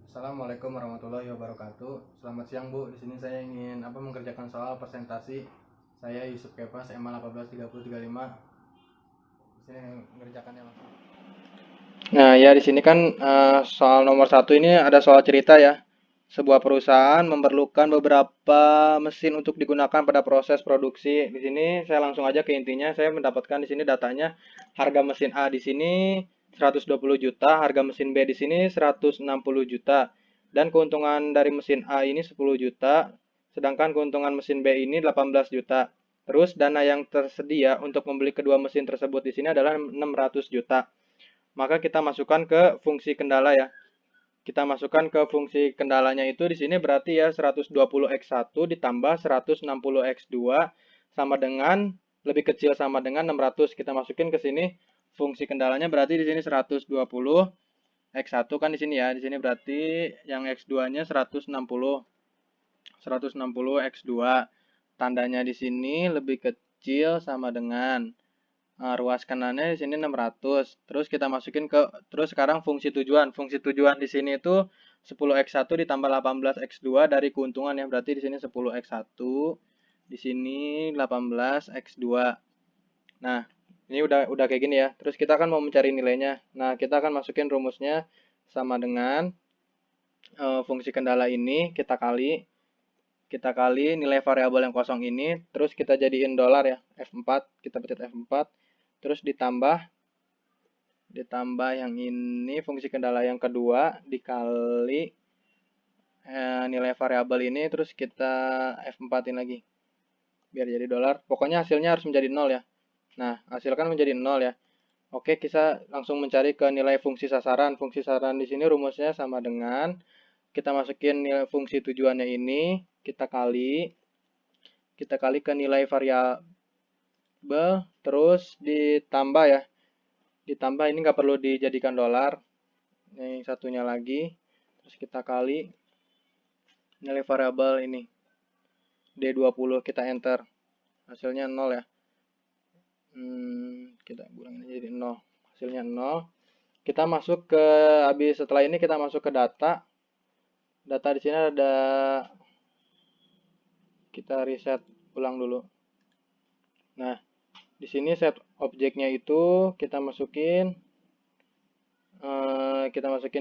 Assalamualaikum warahmatullahi wabarakatuh. Selamat siang Bu. Di sini saya ingin mengerjakan soal presentasi. Saya Yusuf Kepas, MA 183035. Di sini mengerjakannya langsung. Nah, ya di sini kan soal nomor satu ini ada soal cerita ya. Sebuah perusahaan memerlukan beberapa mesin untuk digunakan pada proses produksi. Di sini saya langsung aja ke intinya. Saya mendapatkan di sini datanya harga mesin A di sini 120 juta, harga mesin B di sini 160 juta. Dan keuntungan dari mesin A ini 10 juta, sedangkan keuntungan mesin B ini 18 juta. Terus dana yang tersedia untuk membeli kedua mesin tersebut di sini adalah 600 juta. Maka kita masukkan ke fungsi kendala ya. Kita masukkan ke fungsi kendalanya itu di sini berarti ya 120x1 ditambah 160x2 sama dengan lebih kecil sama dengan 600. Kita masukin ke sini fungsi kendalanya berarti di sini 120x1 kan di sini ya. Di sini berarti yang x2-nya 160x2. Tandanya di sini lebih kecil sama dengan ruas kanannya di sini 600. Terus kita masukin terus sekarang fungsi tujuan. Fungsi tujuan di sini itu 10x1 ditambah 18x2 dari keuntungan ya. Berarti di sini 10x1, di sini 18x2. Nah, ini udah kayak gini ya. Terus kita akan mau mencari nilainya. Nah, kita akan masukin rumusnya sama dengan fungsi kendala ini kita kali nilai variabel yang kosong ini, terus kita jadiin dolar ya, F4, kita pencet F4, terus ditambah yang ini fungsi kendala yang kedua dikali nilai variabel ini, terus kita F4-in lagi biar jadi dolar. Pokoknya hasilnya harus menjadi 0 ya. Nah, hasil kan menjadi 0 ya. Oke, kita langsung mencari ke nilai fungsi sasaran. Fungsi sasaran di sini rumusnya sama dengan kita masukin nilai fungsi tujuannya ini, kita kali ke nilai variabel, terus ditambah ya. Ditambah ini nggak perlu dijadikan dolar. Yang satunya lagi, terus kita kali nilai variabel ini D20, kita enter, hasilnya 0 ya. Kita kurangin jadi 0, hasilnya 0. Kita masuk ke, habis setelah ini kita masuk ke data di sini ada, kita reset ulang dulu. Nah, di sini set objeknya itu kita masukin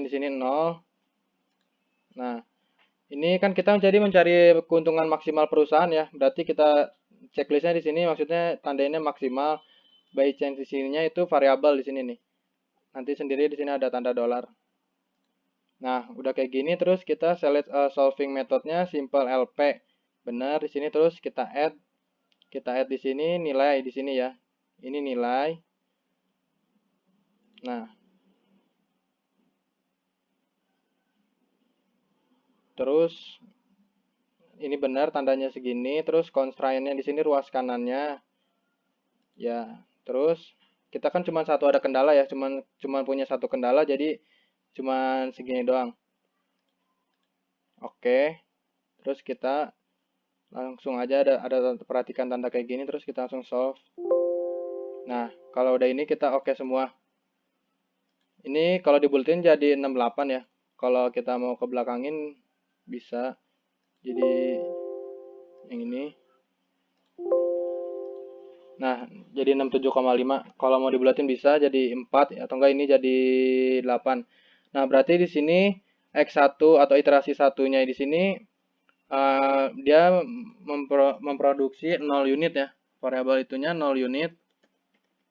di sini 0. Nah, ini kan kita mencari keuntungan maksimal perusahaan ya. Berarti kita checklistnya di sini maksudnya tandainnya maksimal. By chance di sininya itu variabel di sini nih. Nanti sendiri di sini ada tanda dolar. Nah, udah kayak gini terus kita select solving methodnya simple LP. Benar di sini terus kita add di sini nilai di sini ya. Ini nilai. Nah, terus ini benar tandanya segini, terus constraint-nya di sini ruas kanannya. Ya, terus kita kan cuma satu ada kendala ya, cuman punya satu kendala jadi cuman segini doang. Oke. Terus kita langsung aja ada perhatikan tanda kayak gini terus kita langsung solve. Nah, kalau udah ini kita oke semua. Ini kalau dibuletin jadi 68 ya. Kalau kita mau ke belakangin bisa jadi yang ini. Nah, jadi 67,5. Kalau mau dibulatin bisa jadi 4 atau enggak ini jadi 8. Nah, berarti di sini X1 atau iterasi satunya di sini dia memproduksi 0 unit ya. Variabel itunya 0 unit.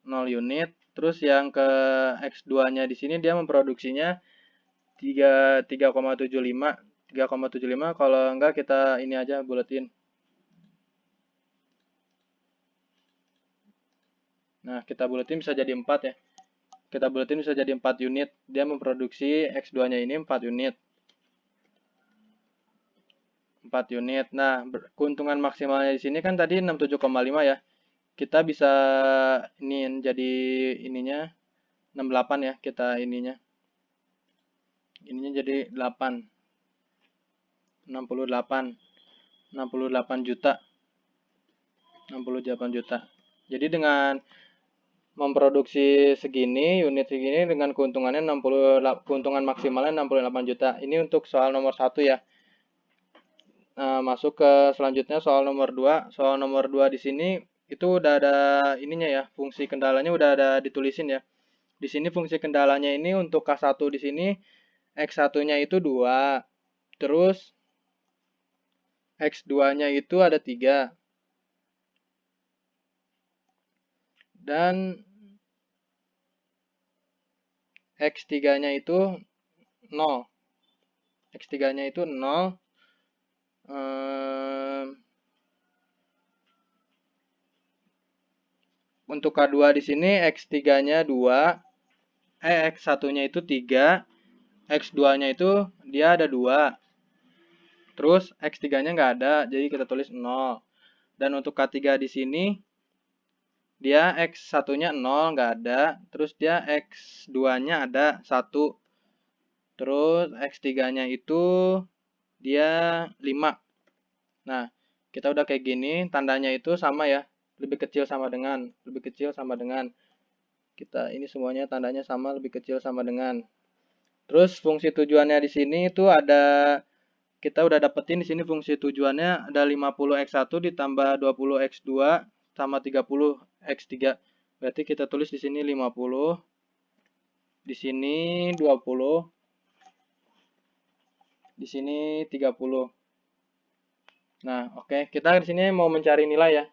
0 unit. Terus yang ke X2-nya di sini dia memproduksinya 3,75. 3,75 kalau enggak kita ini aja buletin. Nah, kita buletin bisa jadi 4 ya. Kita buletin bisa jadi 4 unit. Dia memproduksi X2-nya ini 4 unit. 4 unit. Nah, keuntungan maksimalnya di sini kan tadi 67,5 ya. Kita bisa ini jadi ininya 68 ya, kita ininya. Ininya jadi 8. 68 juta. 68 juta. Jadi dengan memproduksi segini, unit segini dengan keuntungannya 60, keuntungan maksimalnya 68 juta. Ini untuk soal nomor 1 ya. Nah, masuk ke selanjutnya soal nomor 2. Soal nomor 2 di sini itu udah ada ininya ya, fungsi kendalanya udah ada ditulisin ya. Di sini fungsi kendalanya ini untuk K1 di sini X1-nya itu 2. Terus X2-nya itu ada 3. Dan X3-nya itu 0. X3-nya itu 0. Untuk K2 di sini X3-nya 2. X1-nya itu 3. X2-nya itu dia ada 2. Terus X3-nya nggak ada, jadi kita tulis 0. Dan untuk K3 di sini dia X1-nya 0, nggak ada. Terus dia X2-nya ada 1. Terus X3-nya itu dia 5. Nah, kita udah kayak gini, tandanya itu sama ya. Lebih kecil sama dengan, lebih kecil sama dengan. Kita ini semuanya tandanya sama, lebih kecil sama dengan. Terus fungsi tujuannya di sini itu ada, kita udah dapetin di sini fungsi tujuannya ada 50x1 ditambah 20x2 sama 30x3. Berarti kita tulis di sini 50, di sini 20, di sini 30. Nah, oke, kita di sini mau mencari nilai ya.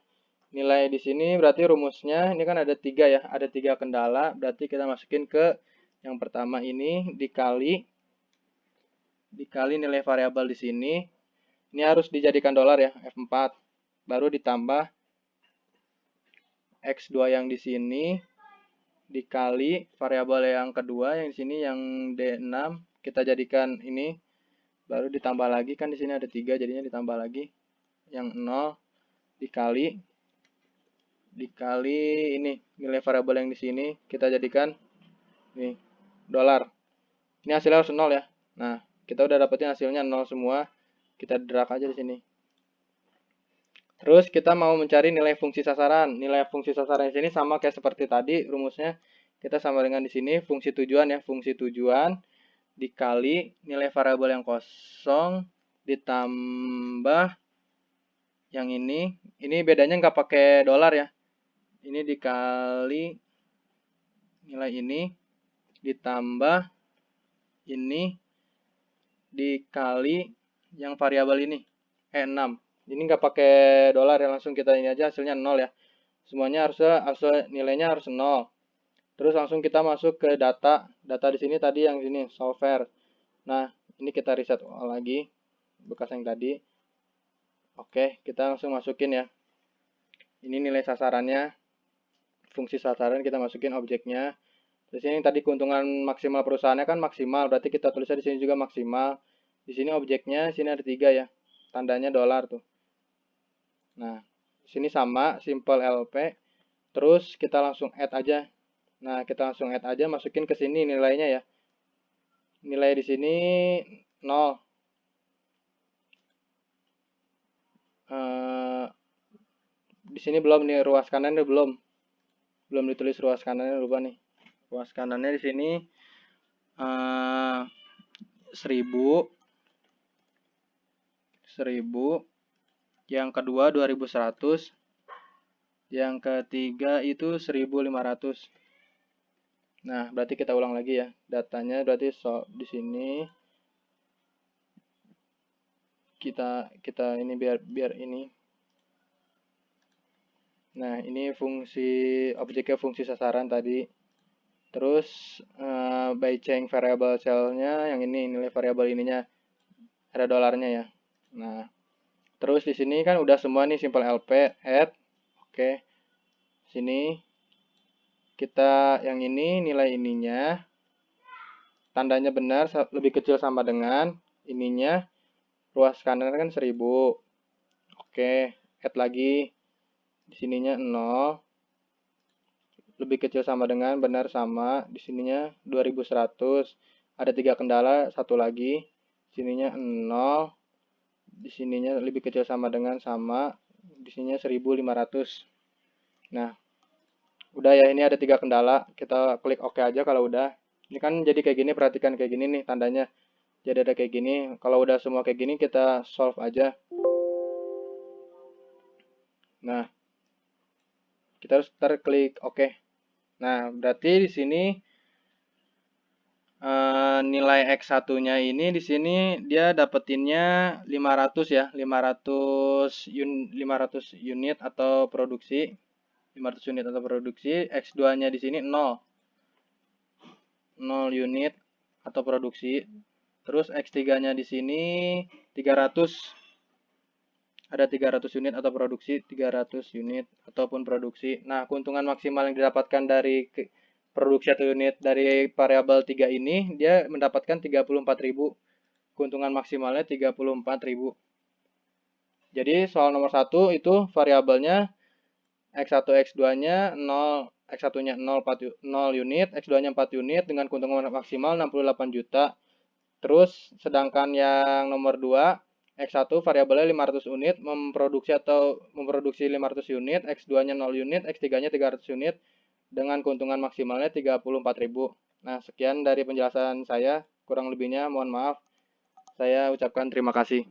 Nilai di sini berarti rumusnya ini kan ada 3 ya, ada 3 kendala, berarti kita masukin ke yang pertama ini dikali nilai variabel di sini. Ini harus dijadikan dolar ya, F4. Baru ditambah X2 yang di sini dikali variabel yang kedua yang di sini yang D6, kita jadikan ini, baru ditambah lagi, kan di sini ada 3 jadinya ditambah lagi yang 0 dikali ini nilai variabel yang di sini kita jadikan nih dolar. Ini hasilnya harus 0 ya. Nah, kita udah dapetin hasilnya 0 semua. Kita drag aja di sini. Terus kita mau mencari nilai fungsi sasaran. Nilai fungsi sasaran di sini sama kayak seperti tadi rumusnya. Kita sama dengan di sini fungsi tujuan ya, fungsi tujuan dikali nilai variabel yang kosong ditambah yang ini. Ini bedanya nggak pakai dolar ya. Ini dikali nilai ini ditambah ini dikali yang variabel ini 6. Ini nggak pakai dolar ya, langsung kita ini aja hasilnya 0 ya. Semuanya harus nilainya harus 0. Terus langsung kita masuk ke data. Data di sini tadi yang sini solver. Nah, ini kita reset lagi bekas yang tadi. Oke, kita langsung masukin ya. Ini nilai sasarannya. Fungsi sasaran kita masukin objeknya. Di sini tadi keuntungan maksimal perusahaannya kan maksimal, berarti kita tulisnya di sini juga maksimal. Di sini objeknya, sini ada 3 ya, tandanya dolar tuh. Nah, di sini sama, simple LP. Terus kita langsung add aja. Nah, kita langsung add aja, masukin ke sini nilainya ya. Nilai di sini 0. Di sini belum nih, ruas kanannya belum ditulis ruas kanannya, lupa nih. Ruas kanannya di sini 1000, yang kedua 2100, yang ketiga itu 1500. Nah, berarti kita ulang lagi ya. Datanya berarti di sini kita ini biar ini. Nah, ini fungsi objeknya fungsi sasaran tadi. Terus by change variable cell-nya yang ini nilai variabel ininya ada dolarnya ya. Nah, terus di sini kan udah semua nih simple LP add. Oke. Sini kita yang ini nilai ininya tandanya benar lebih kecil sama dengan ininya ruas kanan kan 1000. Oke, add lagi di sininya 0 lebih kecil sama dengan benar sama, di sininya 2100. Ada 3 kendala, satu lagi sininya 0, di sininya lebih kecil sama dengan sama, di sininya 1500. Nah, Udah ya, ini ada 3 kendala. Kita klik OK aja kalau udah. Ini kan jadi kayak gini, perhatikan kayak gini nih tandanya. Jadi ada kayak gini. Kalau udah semua kayak gini, kita solve aja. Nah, kita harus klik OK. Nah, berarti di sini nilai X1-nya ini di sini dia dapetinnya 500 ya, 500 unit atau produksi. 500 unit atau produksi, X2-nya di sini 0 unit atau produksi. Terus X3-nya di sini 300. Ada 300 unit atau produksi, 300 unit ataupun produksi. Nah, keuntungan maksimal yang didapatkan dari produksi atau unit dari variabel 3 ini, dia mendapatkan 34.000. Keuntungan maksimalnya 34.000. Jadi soal nomor 1 itu variabelnya X1 X2-nya 0, X1-nya 0 unit, X2-nya 4 unit dengan keuntungan maksimal 68 juta. Terus sedangkan yang nomor 2 X1 variabelnya 500 unit, memproduksi 500 unit, X2-nya 0 unit, X3-nya 300 unit dengan keuntungan maksimalnya 34.000. Nah, sekian dari penjelasan saya, kurang lebihnya mohon maaf. Saya ucapkan terima kasih.